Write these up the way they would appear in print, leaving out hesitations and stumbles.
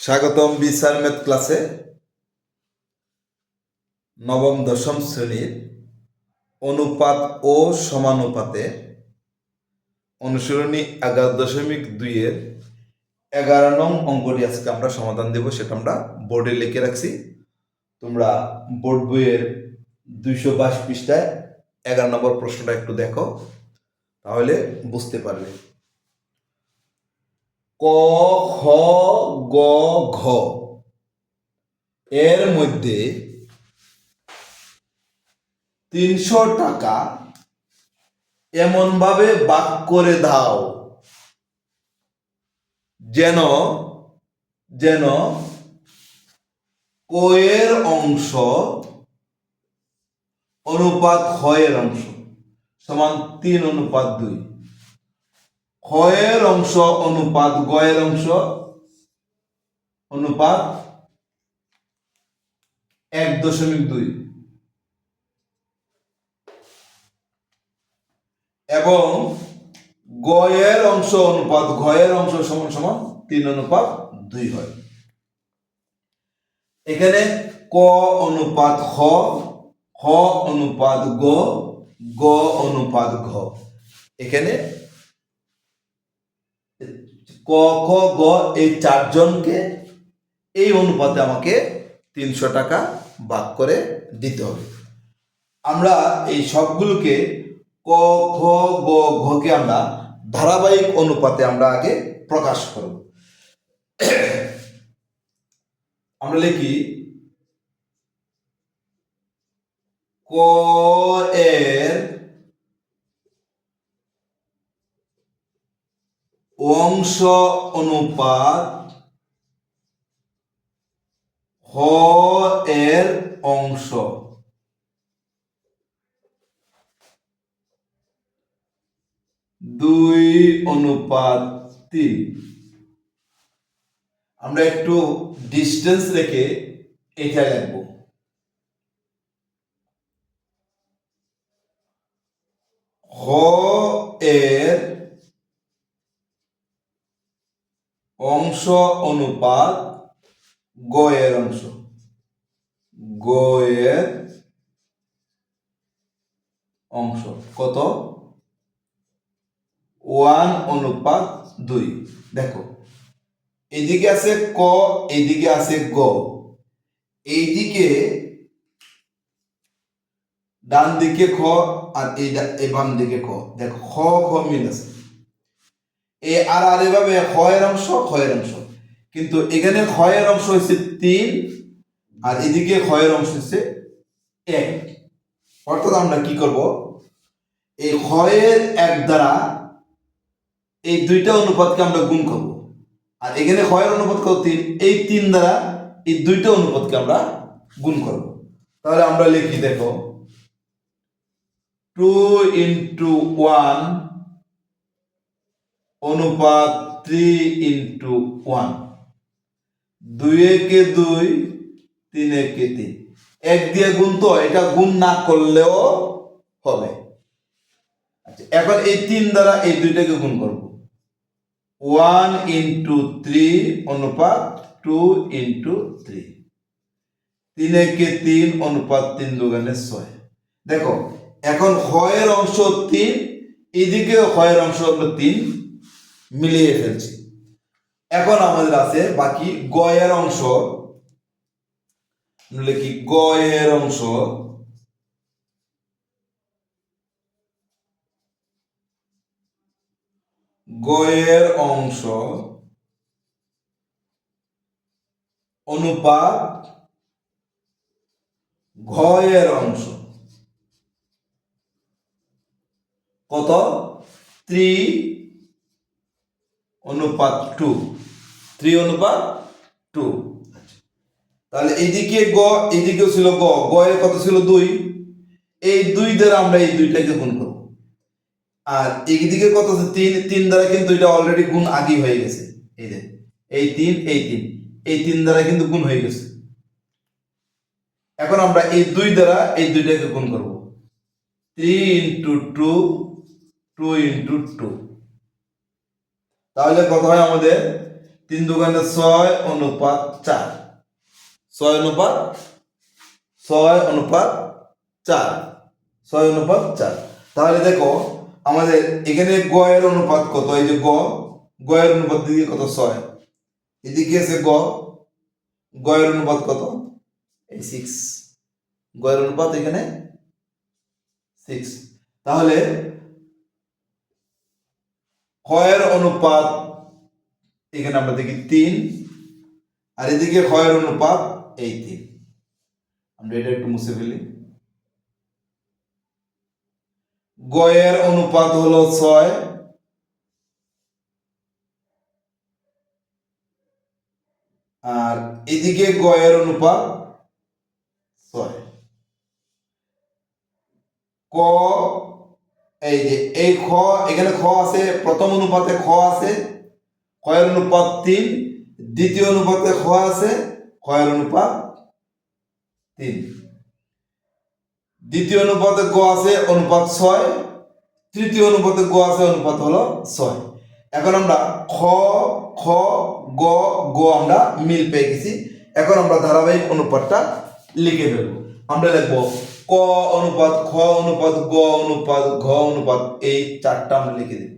স্বাগতম বিসার ম্যাথ ক্লাসে। নবম দশম শ্রেণীর অনুপাত ও সমানুপাতে অনুশীলনী 11.2-এর 11 নং অঙ্কটি আজকে আমরা সমাধান দেব। সেটা আমরা বোর্ডে লিখে রাখছি। তোমরা বোর্ড বইয়ের 222 পৃষ্ঠায় 11 নম্বর প্রশ্নটা একটু দেখো, তাহলে বুঝতে পারবে। ক, খ, গ, ঘ এর মধ্যে 300 টাকা এমন ভাবে ভাগ করে দাও যেন যেন ক এর অংশ অনুপাত খ এর অংশ সমান 3:2, খ এর অংশ অনুপাত গ এর অংশ অনুপাত 1.2 এবং গ এর অংশ অনুপাত ঘ এর অংশ সমান সমান 3:2 হয়। এখানে ক অনুপাত খ, খ অনুপাত গ, গ অনুপাত ঘ, এখানে ক, খ, গ এই চারজনকে এই অনুপাতে আমাকে 300 টাকা ভাগ করে দিতে হবে। আমরা এই সবগুলোকে ক, খ, গ, ঘকে আমরা ধারাবাহিক অনুপাতে আমরা আগে প্রকাশ করব। আমরা লিখি ক এর অংশ অনুপাত খ এর অংশ, 2:3। আমরা একটু ডিস্টেন্স রেখে এটা লিখব। খ এর অংশ অনুপাত গ এর অংশ, গ এর অংশ কত? 1:2। দেখো, এইদিকে আছে ক, এইদিকে আছে গ, এইদিকে ডান দিকে খ আর এই বাম দিকে খ। দেখো, খ খ মিল আছে, আর এভাবে খ এর অংশ খ এর অংশ, কিন্তু এখানে খ এর অংশ হচ্ছে 3 আর এদিকে খ এর অংশ হচ্ছে 1। অর্থাৎ আমরা কি করব, এই খ এর 1 দ্বারা এই দুইটা অনুপাতকে আমরা গুণ করব, আর এখানে খ এর অনুপাত কত? 3। এই 3 দ্বারা এই দুইটা অনুপাতকে আমরা গুণ করব। তাহলে আমরা লিখি, দেখো, 2:1 অনুপাত 3:1, 2 × 2, 3 × 3। 1 দিয়ে গুণ, তো এটা গুণ না করলেও হবে। আচ্ছা, এখন এই 3 দ্বারা এই দুইটাকে গুণ করব। 1:3 অনুপাত 2:3, 3 × 3 অনুপাত 3×2 = 6। দেখো, এখন খ এর অংশ 3, এদিকে খ এর অংশ আমরা 3 মিলিয়ে ফেলছি। এখন আমাদের আছে বাকি গ এর অংশ। লিখি গ এর অংশ গ এর অংশ অনুপাত ঘ এর অংশ কত? 3:2, 3:2। তাহলে এইদিকে গ, এইদিকেও ছিল গ, গ এর কত ছিল? 2। এই 2 দ্বারা আমরা এই দুইটাকে গুণ করব। আর এইদিকে কত আছে? 3, 3 দ্বারা কিন্তু এটা অলরেডি গুণ আগেই হয়ে গেছে। এই যে এই 3, এই 3, এই 3 দ্বারা কিন্তু গুণ হয়ে গেছে। এখন আমরা এই 2 দ্বারা এই দুইটাকে গুণ করব। 3 × 2, 2 × 2। তাহলে কত হয় আমাদের? তিন দুগুণে 6:4, 6:4, 6:4। তাহলে দেখো আমাদের এখানে গ এর অনুপাত কত? এই যে গ এর অনুপাত দিকে কত? 6। এদিকে আছে গ এর অনুপাত কত? এই 6। গ এর অনুপাত এখানে 6। তাহলে খ এর অনুপাত এখানে আমরা দেখি 3, আর এদিকে খ এর অনুপাত এই 3। আমরা এটা একটু মুছে ফেলি। গ এর অনুপাত হলো 6, আর এদিকে গ এর অনুপাত 6। ক এই যে এই খ, এখানে খ আছে, প্রথম অনুপাতে খ আছে, খ এর অনুপাত 3, দ্বিতীয় অনুপাতে খ আছে, খ এর অনুপাত 3, দ্বিতীয় অনুপাতে গ আছে অনুপাত 6, তৃতীয় অনুপাতে গ আছে অনুপাত হলো 6। এখন আমরা খ খ গ গ আমরা মিল পেয়ে গেছি। এখন আমরা ধারাবাহিক অনুপাতটা লিখে ফেলব। আমরা লিখবো ক অনুপাত খ অনুপাত গ অনুপাত ঘ অনুপাত, এই চারটা আমরা লিখে দেব।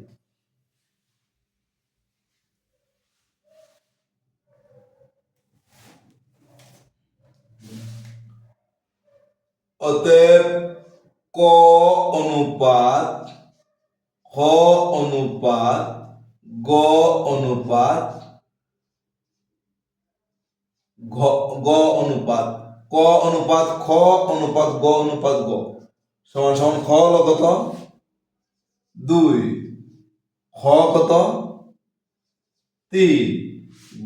অতএব ক অনুপাত খ অনুপাত গ অনুপাত গ অনুপাত ক অনুপাত খ অনুপাত গ অনুপাত গ সমান সমান খ হলো কত? 2, খ কত? 3,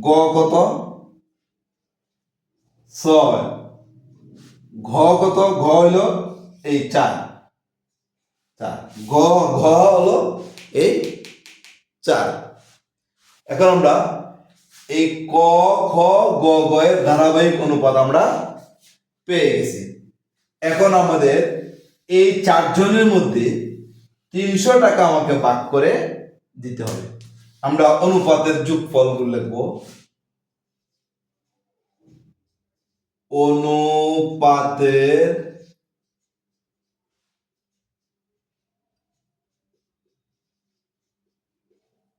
গ কত? 6, ঘ কত? ঘ হলো এই 4, ঘ হলো এই 4। এখন আমরা এই ক খ গ গ এর ধারাবাহিক অনুপাত আমরা পেয়ে গেছি। এখন আমাদের এই 4 জনের মধ্যে 300 টাকা আমাকে ভাগ করে দিতে হবে। আমরা অনুপাতের যোগফলগুলো লিখব। অনুপাতের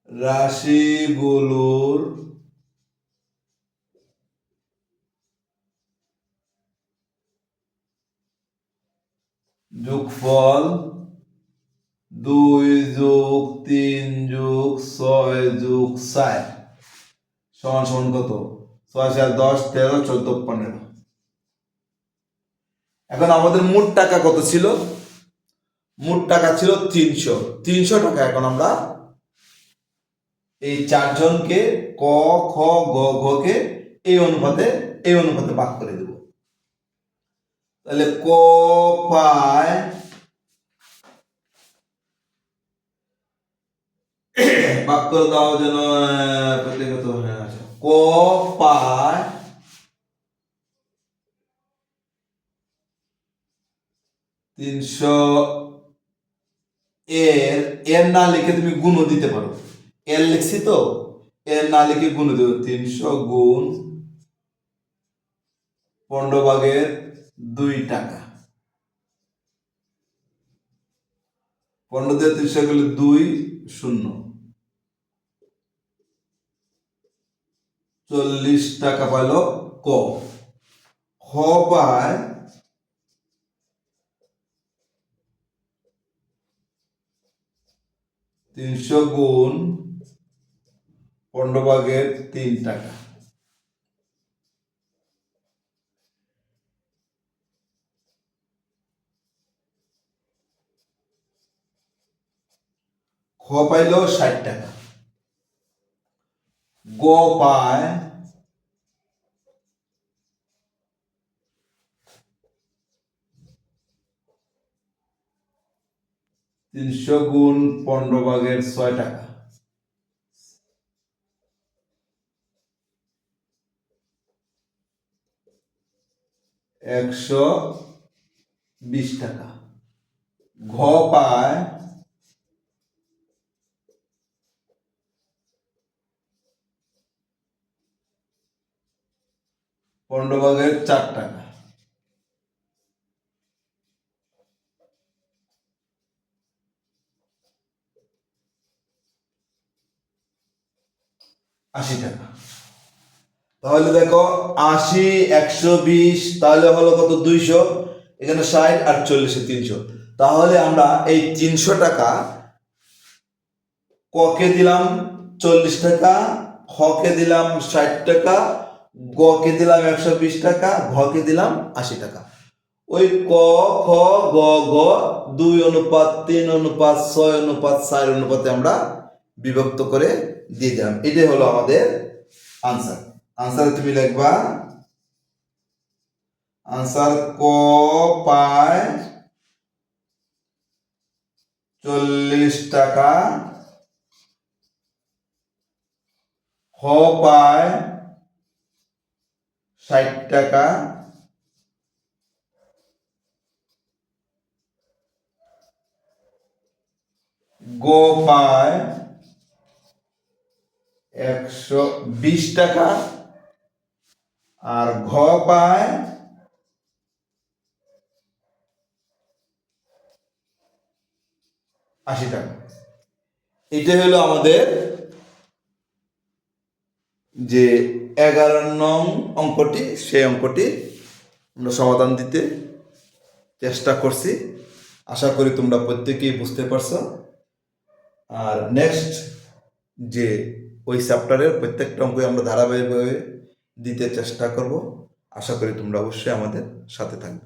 রাশিগুলোর যোগফল 2 যোগ 3 যোগ 6 যোগ 7 সমান সমান কত? 6 4 10 13 14 15। এখন আমাদের মোট টাকা কত ছিল? মোট টাকা ছিল 300 টাকা। এখন আমরা এই 4 জনকে ক খ গ ঘ কে এই অনুপাতে ভাগ করে দেব। তাহলে ক পায় ভাগ করে দাও যেন প্রত্যেকত ক পায় 300 এর না লিখে তুমি গুণও দিতে পারো। এর লিখছি তো, এর না লিখে গুণ দেব। 300 গুণ 15/2 টাকা। 15 দিয়ে 300 গেলে 2 0, 40 টাকা পাইল ক। খ পায় 300 গুণ 15/3 টাকা। খ পাইল 60 টাকা। গ পায় 300 গুণ 15/6 টাকা। 120 টাকা। ঘ পায় 15/4 টাকা। ৳80। তাহলে দেখো 80, 120, তাহলে হলো কত? 200। এখানে 60 আর 40 300। তাহলে আমরা এই 300 টাকা ককে দিলাম 40 টাকা, খকে দিলাম 60 টাকা, গকে দিলাম 120 টাকা, ঘকে দিলাম 80 টাকা। ওই ক, খ, গ, ঘ 2:3:6:4 আমরা বিভক্ত করে দিয়ে দিলাম। এটাই হলো আমাদের আনসার। আনসারে তুমি লিখবা আনসার ক পায় 40 টাকা, খ পায় 60 টাকা, গ পায় 120 টাকা, আর ঘ পায় 80 টাকা। এটা হলো আমাদের যে 11 নং অঙ্কটি, সেই অঙ্কটি আমরা সমাধান দিতে চেষ্টা করছি। আশা করি তোমরা প্রত্যেকেই বুঝতে পারছো। আর নেক্সট যে ওই চ্যাপ্টারের প্রত্যেকটা অঙ্কই আমরা ধারাবাহিকভাবে দিতে চেষ্টা করব। আশা করি তোমরা অবশ্যই আমাদের সাথে থাকবে।